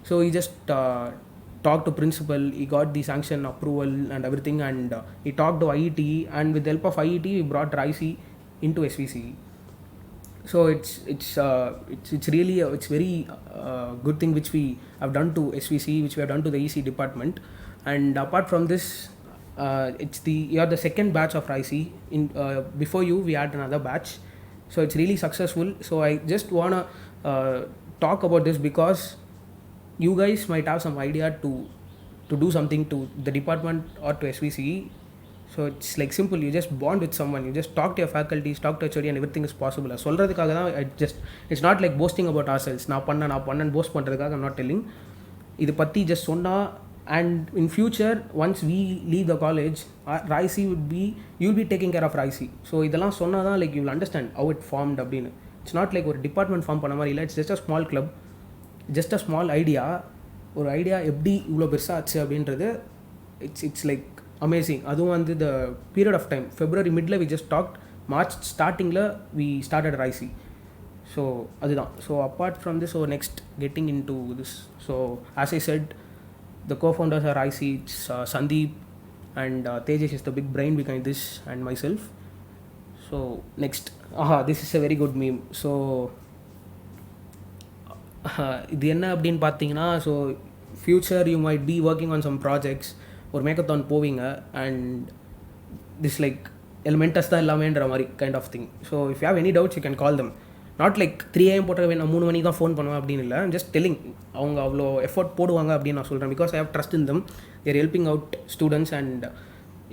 So he just talked to principal, he got the sanction approval and everything, and he talked to IET, and with the help of IET we brought RICE into SVC. So it's really it's very good thing which we have done to SVC, which we have done to the EC department. And apart from this, you're the second batch of RICE. In before you we had another batch, so it's really successful. So I just wanna talk about this because you guys might have some idea to do something to the department or to SVC. So it's like simple, you just bond with someone, you just talk to your faculties, talk to HOD, and everything is possible. சொல்கிறதுக்காக தான் it's not like boasting about ourselves. நான் பண்ணேன்னு post பண்ணுறதுக்காக I'm not telling. இது பற்றி just சொன்னால், and in future once we leave the college, RICE you'll be taking care of RICE. So இதெல்லாம் சொன்னால் தான் like you'll understand how it formed அப்படின்னு. It's not like ஒரு டிபார்ட்மெண்ட் ஃபார்ம் பண்ண மாதிரி இல்லை, it's just a small club, just a small idea. ஒரு idea எப்படி இவ்வளோ பெருசாக ஆச்சு அப்படின்றது it's like amazing. அதுவும் வந்து the period of time, February middle we just talked, March startingல we started RICE. So அதுதான். So apart from this, so next getting into this, so as I said, the co-founders are RICE, it's Sandeep and Tejas is the big brain behind this, and myself. So next, this is a very good meme. So இது என்ன அப்படின்னு பார்த்தீங்கன்னா, so future you might be working on some projects, ஒரு makeathon போவீங்க, and this like எலிமெண்டஸ் தான் எல்லாமேன்ற மாதிரி kind of thing. So if you have any doubts you can call them. Not like 3 AM போட்ட நான் 3 மணிக்கு தான் ஃபோன் பண்ணுவேன் அப்படின்னு இல்லை, ஜஸ்ட் டெல்லிங். அவங்க அவ்வளோ எஃபர்ட் போடுவாங்க அப்படின்னு நான் சொல்கிறேன், because I have trust in them. They're helping out students, and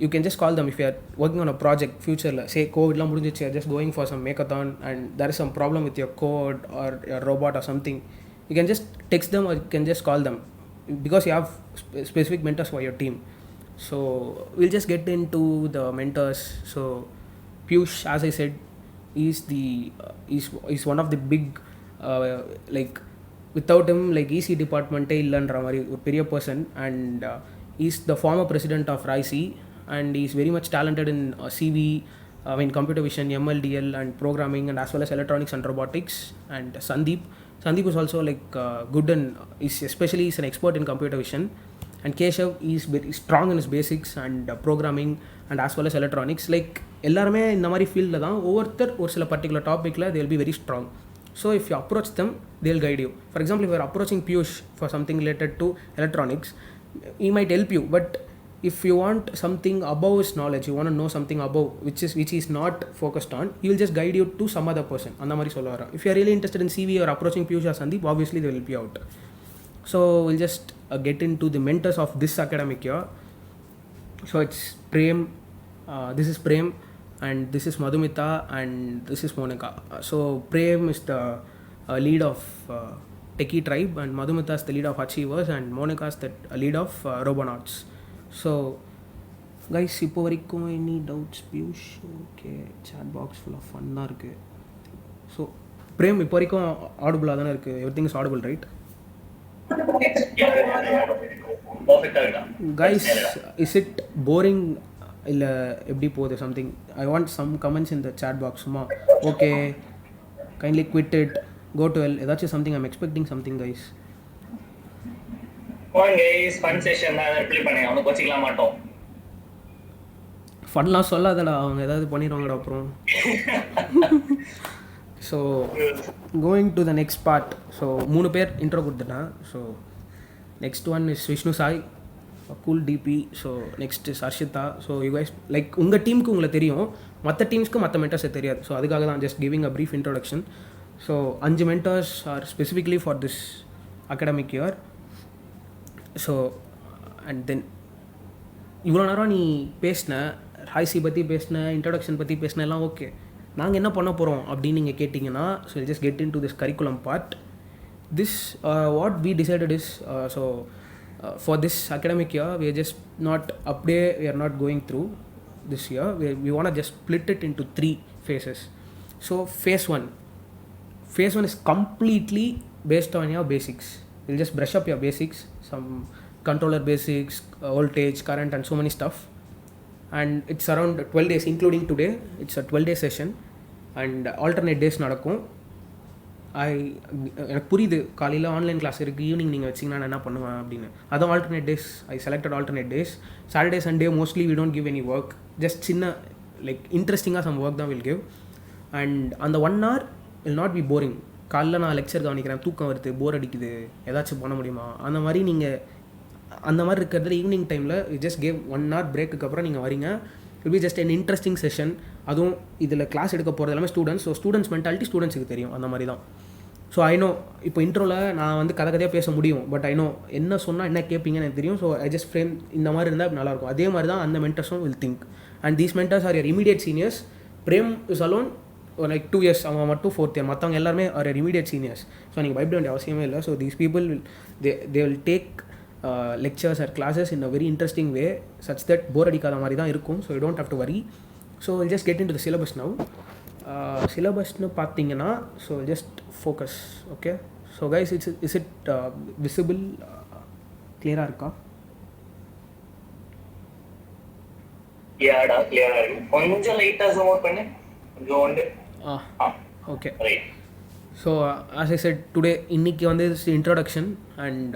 you can just call them if you are working on a project future. Say COVID முடிஞ்சிச்சு, just going for some makeathon and there is some problem with your code or your robot or something, you can just text them or you can just call them, because you have specific mentors for your team. So we'll just get into the mentors. So Piyush, as I said, is one of the big like without him like EC department இல்லன்ற மாதிரி ஒரு பெரிய person, and he's the former president of RICE, and he's very much talented in CV, computer vision, MLDL and programming, and as well as electronics and robotics. And Sandeep is also like good, and especially he's an expert in computer vision. And Keshav is very strong in his basics and programming and as well as electronics. Like எல்லாருமே இந்த மாதிரி ஃபீல்டில் தான், ஒவ்வொருத்தர் ஒரு சில particular டாப்பிக்கில் they will be very strong. So if you approach them, they will guide you. For example, if you are approaching Piyush for something related to electronics, he might help you, but if you want something above his knowledge, you want to know something above which is not focused on, he will just guide you to some other person. அந்த மாதிரி சொல்லுவார். If you are really interested in CV or approaching Piyush or Sandeep, obviously they will help you out. So we'll just get into the mentors of this academic year. So it's Prem, this is Prem, and this is Madhumita, and this is Monica. So Prem is the lead of Techie Tribe, and Madhumita is the lead of Achievers, and Monica is the lead of Robonauts. So guys, இப்போ வரைக்கும் any doubts? Piyush, okay, chat box full of fun இருக்கு. So Prem, இப்போ வரைக்கும் ஆடிபிளாக தானே இருக்குது? everything is audible, right? Guys, is it boring இல்லை எப்படி போகுது? Something I want some comments in the chat box. சும்மா okay, kindly quit it, go to hell, ஏதாச்சும் something. I'm expecting something guys. ஃபன்லாம் சொல்லாதடா, அவங்க ஏதாவது பண்ணிடுவாங்கடா அப்புறம். So going to the next part. So 3 பேர் இன்ட்ரோ கொடுத்துட்டேன். So next one is Vishnu Sai, cool DP. So next is Harshitha. So you guys like உங்கள் டீமுக்கு உங்களை தெரியும், மற்ற டீம்ஸ்க்கு மற்ற மென்டர்ஸை தெரியாது. ஸோ அதுக்காக தான் just giving a brief introduction. So 5 mentors are specifically for this academic year. So and then இவ்வளோ நேரம் நீ பேசின ஹைசி பற்றி பேசின, இன்ட்ரடக்ஷன் பற்றி பேசின, எல்லாம் ஓகே. நாங்கள் என்ன பண்ண போகிறோம் அப்படின்னு நீங்கள் கேட்டிங்கன்னா, so just get in to this curriculum part. This what we decided is for this academic year we are just not update, we are not going through this year. We want to just split it into 3 phases. So phase 1 is completely based on your basics. We'll just brush up your basics, some controller basics, voltage, current and so many stuff, and it's around 12 days including today. It's a 12-day session and alternate days nadakum. எனக்கு புரியுது காலையில் online class இருக்குது, evening நீங்கள் வச்சிங்கன்னா நான் என்ன பண்ணுவேன் அப்படின்னு. அதான் alternate days, I selected alternate days. Saturday Sunday mostly we don't give any work, just சின்ன லைக் இன்ட்ரெஸ்டிங்காக சம் ஒர்க் தான் வில் கிவ். அண்ட் அந்த 1 hour will not be boring. காலைல நான் லெக்சர் கவனிக்கிறேன், தூக்கம் வருது, போர் அடிக்குது, ஏதாச்சும் பண்ண முடியுமா, அந்த மாதிரி நீங்கள் அந்த மாதிரி இருக்கிறதுல ஈவினிங் டைமில் ஜஸ்ட் கேவ் 1 hour பிரேக்குக்கு அப்புறம் நீங்கள் வரீங்க. It be just an interesting session. அதுவும் இதில் கிளாஸ் எடுக்க போகிறது எல்லாமே ஸ்டூடெண்ட்ஸ். ஸோ ஸ்டூடெண்ட்ஸ் மென்டாலிட்டி ஸ்டூடெண்ட்ஸுக்கு தெரியும், அந்த மாதிரி தான். ஸோ ஐ நோ இப்போ இன்ட்ரோவில் நான் வந்து கதையாக பேச முடியும், பட் ஐ நோ என்ன சொன்னால் என்ன கேட்பீங்கன்னு எனக்கு தெரியும். ஸோ ஐ ஜஸ்ட் ஃப்ரேம் இந்த மாதிரி இருந்தால் நல்லாயிருக்கும். அதே மாதிரி தான் அந்த மென்டர்ஸும் will think. And these mentors are your immediate seniors. Prem is alone like 2 years, அவன் மட்டும் 4th year, மற்றவங்க எல்லாருமே are your immediate seniors. So நீங்கள் பயப்பட வேண்டிய அவசியமே இல்லை. So these people will they will take lectures or classes in a very interesting way such that bore அடிக்காத மாதிரி தான் இருக்கும். So you don't have to worry. So we'll just get into the syllabus now. Syllabusனு பார்த்தீங்கன்னா, so just focus. Okay, so guys, is it visible? clear-ஆ இருக்கா? யாடா clear-ஆ இருக்கு. கொஞ்சம் லைட்டா zoom out பண்ணு. ஜோண்ட். Okay, right. So as I said, today இன்னைக்கு வந்து is introduction and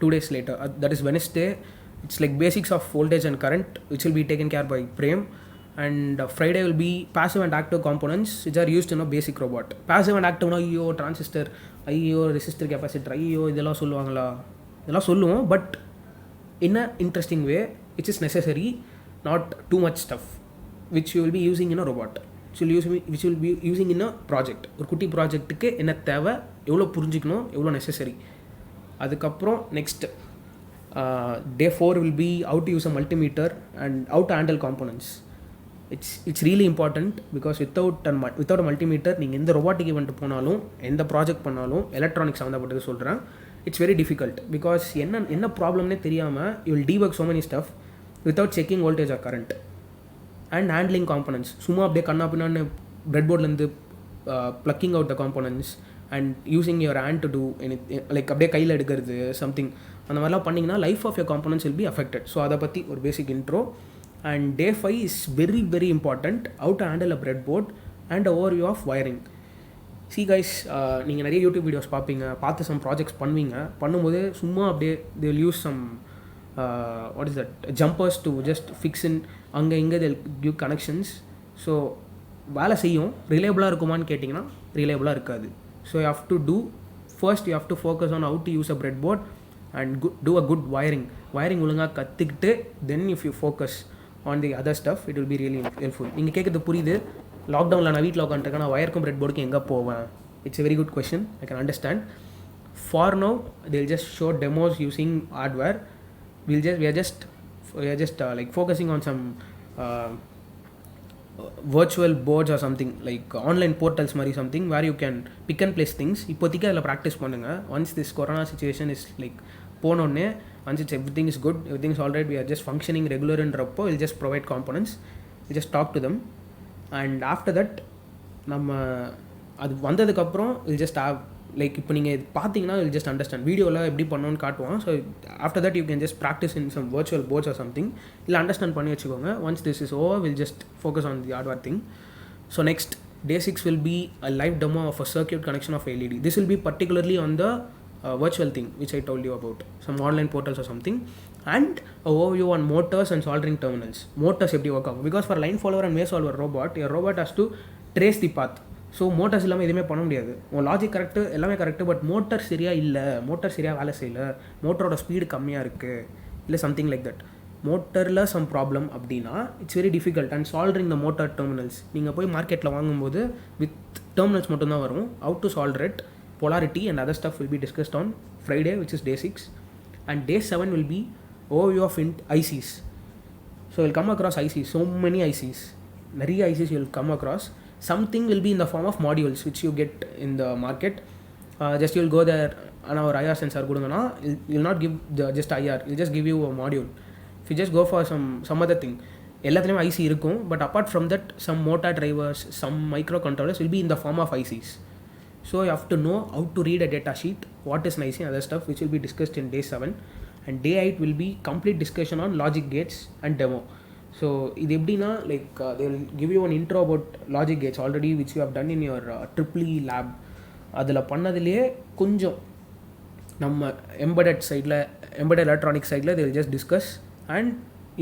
2 days later, that is Wednesday, it's like basics of voltage and current, which will be taken care by Prem. And Friday will be passive and active components which are used in a basic robot. Passive and active, ஐயோ transistor, ஐயோ resistor capacitor, ஐயோ இதெல்லாம் சொல்லுவாங்களா, இதெல்லாம் சொல்லுவோம், but in a interesting way which is necessary, not too much stuff which you will be using in a robot, which will be using in a project. ஒரு குட்டி ப்ராஜெக்ட்டுக்கு என்ன தேவை, எவ்வளோ புரிஞ்சிக்கணும், எவ்வளோ நெசசரி. அதுக்கப்புறம் next day 4 will be how to use a multimeter and how to handle components. It's really important because without a multimeter நீங்கள் எந்த robotic event போனாலும், எந்த ப்ராஜெக்ட் பண்ணாலும், எலக்ட்ரானிக்ஸ் சம்மந்தப்பட்டது சொல்கிறேன், it's very difficult because என்ன ப்ராப்ளம்னே தெரியாமல் you will debug so many stuff without checking voltage or current and handling components. சும்மா அப்படியே கண்ணா பின்னான்னு bread போர்ட்லேருந்து plucking out the components and using your hand to do anything, like அப்படியே கையில் எடுக்கிறது something, அந்த மாதிரிலாம் பண்ணிங்கன்னா life of your components will be affected. ஸோ அதை பற்றி ஒரு basic intro. And day 5 is very very important, how to handle a breadboard and overview of wiring. See guys, நீங்கள் நிறைய யூடியூப் வீடியோஸ் பார்த்து சம் ப்ராஜெக்ட்ஸ் பண்ணும்போது சும்மா அப்படியே they will use some what is that, jumpers to just fix in அங்கே இங்கே they will give connections. So வேலை செய்யும், ரிலேபிளாக இருக்குமான்னு கேட்டிங்கன்னா ரிலேபிளாக இருக்காது. So you have to do first, you have to focus on how to use a breadboard and do a good wiring ஒழுங்காக கற்றுக்கிட்டு then if you focus on the other stuff, it will be really helpful. நீங்கள் கேட்குறது புரியுது. லாக்டவுனில் நான் வீட்டில் உட்காந்துருக்கேன், நான் வயருக்கும் பிரெட் போர்டுக்கு எங்கே போவேன்? It's a very good question, I can understand. For now they will just show demos using hardware. we are just like focusing on some virtual boards or something like online portals மாதிரி something where you can pick and place things. இப்போதைக்கு அதில் practice பண்ணுங்கள். once this corona situation is like போனோடனே, once it's everything is good, everything is alright, we are just functioning regular என்றப்போ we'll just provide components, we'll just talk to them. And after that நம்ம அது வந்ததுக்கப்புறம் we'll just have like இப்போ நீங்கள் பார்த்தீங்கன்னா we'll just understand வீடியோவில் எப்படி பண்ணோன்னு காட்டுவோம். So after that you can just practice in some virtual boards or something, இல்லை அண்டர்ஸ்டாண்ட் பண்ணி வச்சுக்கோங்க. once this is over, we'll just focus on the hardware thing. So next, day 6 will be a live demo of a circuit connection of LED. This will be particularly on the virtual thing which I told you about, some online portals or something, and a overview on motors and soldering terminals. Motors எப்படி work ஆகும், because for line follower and maze solver robot, your robot has to trace the path. So motors இல்லாமல் எதுவுமே பண்ண முடியாது. உன் logic correct, எல்லாமே correct, but motor சரியாக இல்லை, மோட்டர் சரியாக வேலை செய்யலை, மோட்டரோட ஸ்பீடு கம்மியாக இருக்குது, இல்லை சம்திங் லைக் தட், மோட்டரில் சம் ப்ராப்ளம் அப்படின்னா it's very difficult. And soldering the motor terminals நீங்கள் போய் மார்க்கெட்டில் வாங்கும்போது வித் டெர்மினல்ஸ் மட்டும்தான் வரும். How to solder it, polarity and other stuff will be discussed on Friday, which is day 6. And day 7 will be overview of ICs. So you'll come across ICs, so many ICs, நிறைய ICs you'll come across. Something will be in the form of modules which you get in the market. Just you'll go there and our IR sensor கொடுங்கன்னா you'll not give just IR, it'll just give you a module. If you just go for some other thing, எல்லாத்துலேயும் IC இருக்கும், but apart from that some motor drivers, some microcontrollers will be in the form of ICs. So you have to know how to read a data sheet, what is an IC and other stuff, which will be discussed in day 7. And day 8 will be complete discussion on logic gates and demo. So இது எப்படின்னா they will give you an intro about logic gates already, which you have done in your EEE lab. அதில் பண்ணதுலேயே கொஞ்சம் நம்ம embedded சைடில் embedded electronic சைடில் they will just discuss and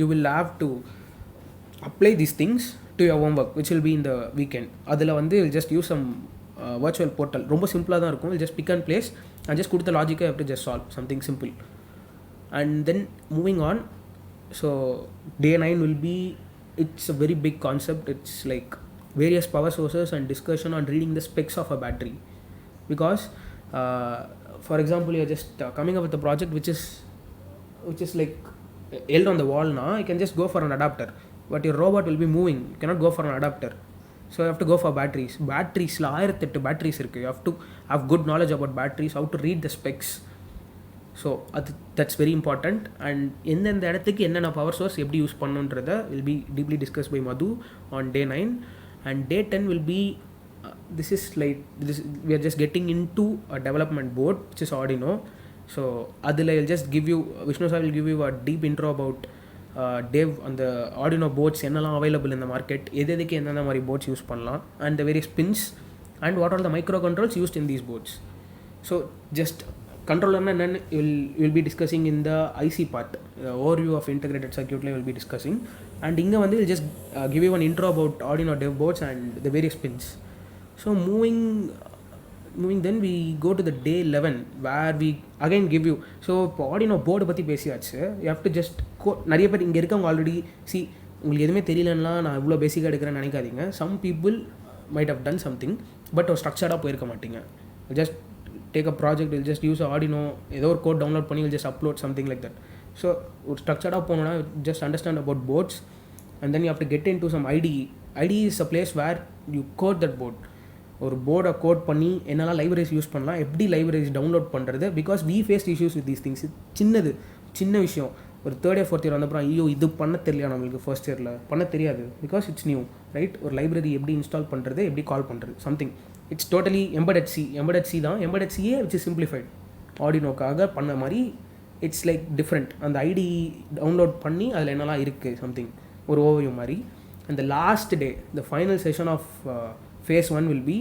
you will have to apply these things to your homework which will be in the weekend. அதில் வந்து will just use some virtual portal. ரொம்ப சிம்பிளாக தான் இருக்கும். will just pick and place and just கொடுத்த லாஜிக்கை have to just solve something simple. And then moving on, so day 9 will be, it's a very big concept. It's like various power sources and discussion on reading the specs of a battery, because for example you're just coming up with a project which is like held on the wall. Now you can just go for an adapter, but your robot will be moving, you cannot go for an adapter, so you have to go for batteries. Batteries la 1008 batteries irukku. You have to have good knowledge about batteries, how to read the specs. So that's very important. And எந்தெந்த இடத்துக்கு என்னென்ன power source எப்படி use பண்ணுன்றதை will be deeply discussed by Madhu on day 9. And day 10 will be this we are just getting into a development board which is Arduino. So அதில் will just give you, Vishnu sir will give you a deep intro about dev அந்த Arduino boards என்னெல்லாம் available இந்த market, எதுக்கு எந்தெந்த மாதிரி ports use பண்ணலாம், and the various pins and what are the microcontrollers used in these boards. So just controller and will be discussing in the IC part, overview of integrated circuit will be discussing. And inga vandu will just give you an intro about Arduino dev boards and the various pins. So moving then we go to the day 11 where we again give you, so Arduino board பத்தி பேசியாச்சு. You have to just நிறைய பேர் இங்கே இருக்கவங்க already உங்களுக்கு எதுவுமே தெரியலன்னா நான் இவ்வளோ பேசிக்காக எடுக்கிறேன்னு நினைக்காதீங்க. Some people might have done something but ஒரு ஸ்ட்ரக்சர்டாக போயிருக்க மாட்டீங்க. Just take a project, will just use Arduino, ஏதோ ஒரு கோட் டவுன்லோட் பண்ணி will just upload something like that. So ஒரு ஸ்ட்ரக்சர்டாக போனோன்னா just understand about boards, and then you have to get into some IDE. IDE is a place where you code that board. ஒரு போர்டை code பண்ணி என்னெல்லாம் libraries use பண்ணலாம், எப்படி libraries download பண்ணுறது, because we faced issues with these things. சின்ன விஷயம். ஒரு தேர்ட் இயர் ஃபோர்த் இயர் வந்தப்பறம் ஐயோ இது பண்ண தெரியல, நம்மளுக்கு ஃபர்ஸ்ட் இயரில் பண்ண தெரியாது, பிகாஸ் இட்ஸ் நியூ, ரைட்? ஒரு லைப்ரரி எப்படி இன்ஸ்டால் பண்ணுறது, எப்படி கால் பண்ணுறது, something. It's totally embedded C தான். எம்படட் சியே விச் இஸ் சிம்பிளிஃபைட் ஆர்டினோக்காக பண்ண மாதிரி. It's like different. அந்த ஐடி டவுன்லோட் பண்ணி அதில் என்னெல்லாம் இருக்குது, சம்திங் ஒரு ஓவர்வியூ மாதிரி. And the last day, the final session of phase 1 will be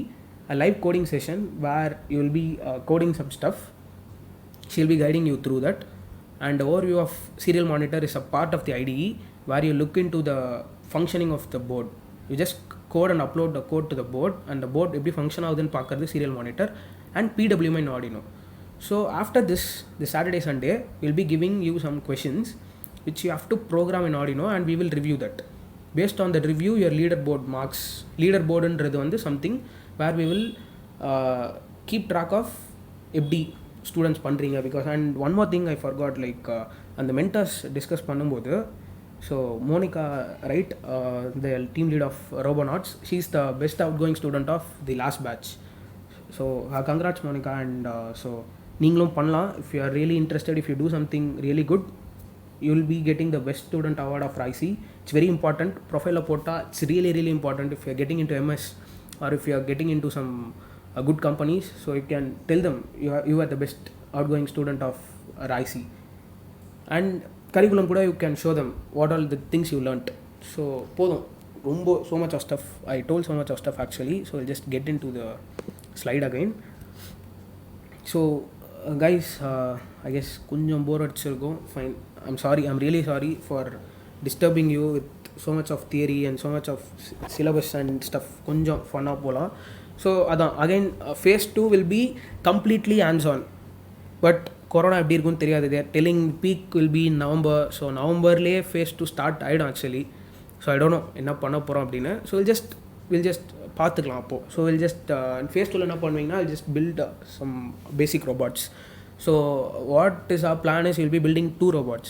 a live coding session where you will be coding some stuff. She will be guiding you through that. And the overview of serial monitor is a part of the IDE where you look into the functioning of the board. You just code and upload the code to the board, and the board எப்படி function ஆகுதுன்னு பார்க்குறது serial monitor and PWM in Arduino. So after this Saturday Sunday we'll be giving you some questions which you have to program in Arduino, and we will review that. Based on that review, your leaderboard marks. Leaderboard ன்றது வந்து something where we will keep track of எப்படி students பண்ணுறீங்க. Because and one more thing I forgot, like அந்த mentors discuss பண்ணும்போது, so Monica right, the team lead of Robonauts, she is the best outgoing student of the last batch. So congrats Monica. And so நீங்களும் பண்ணலாம். If you are really interested, if you do something really good, you will be getting the best student award of RIC. It's very important. Profile pota, it's really important if you are getting into MS or if you are getting into some good companies. So you can tell them you are the best outgoing student of RIC. And curriculum kuda you can show them what all the things you learnt. So podum rombo so much of stuff I told, so much of stuff actually. So I'll just get into the slide again. So guys, I guess konjam bore adichirukom. Fine, I'm sorry, I'm really sorry for disturbing you with so much of theory and so much of syllabus and stuff. Konjam fun-a pola. So again phase 2 will be completely hands on, but corona எப்படி இருக்குன்னு தெரியாது. they are telling peak will be in November. so நவம்பர்லேயே phase 2 start ஆகிடும் actually. so I don't know என்ன பண்ண போகிறோம் அப்படின்னு. so we'll just பார்த்துக்கலாம் அப்போது. ஸோ வில் ஜஸ்ட் phase 2ல என்ன பண்ணுவீங்கன்னா, I'll just build some basic robots. So what is our plan is we'll be building 2 robots.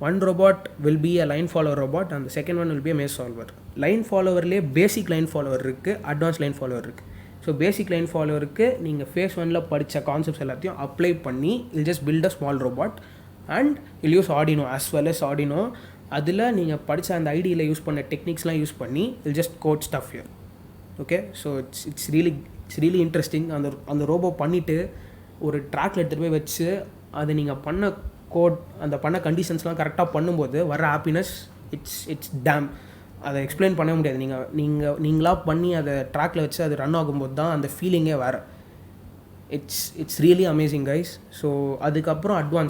One robot will be a line follower robot and the second one will be a maze solver. Line ஃபாலோவர்லேயே basic line follower இருக்குது, advance line follower இருக்குது. So basic line ஃபாலோவருக்கு நீங்கள் phase 1ல் படித்த concepts எல்லாத்தையும் apply பண்ணி will just build a small robot and will use Arduino as well as Arduino. அதில் நீங்கள் படித்த அந்த ஐடியில் யூஸ் பண்ண டெக்னிக்ஸ்லாம் யூஸ் பண்ணி will just code stuff here. Okay, so it's really interesting. அந்த ரோபோ பண்ணிவிட்டு ஒரு ட்ராக்ல எடுத்துகிட்டு போய் வச்சு அதை நீங்கள் பண்ண கோட், அந்த பண்ண கண்டிஷன்ஸ்லாம் கரெக்டாக பண்ணும்போது வர ஹாப்பினஸ், இட்ஸ் டேம். அதை எக்ஸ்பிளைன் பண்ண முடியாது. நீங்களாக பண்ணி அதை ட்ராக்ல வச்சு அது ரன் ஆகும்போது தான் அந்த ஃபீலிங்கே வேறு. It's really amazing guys. So அதுக்கப்புறம் அட்வான்ஸ்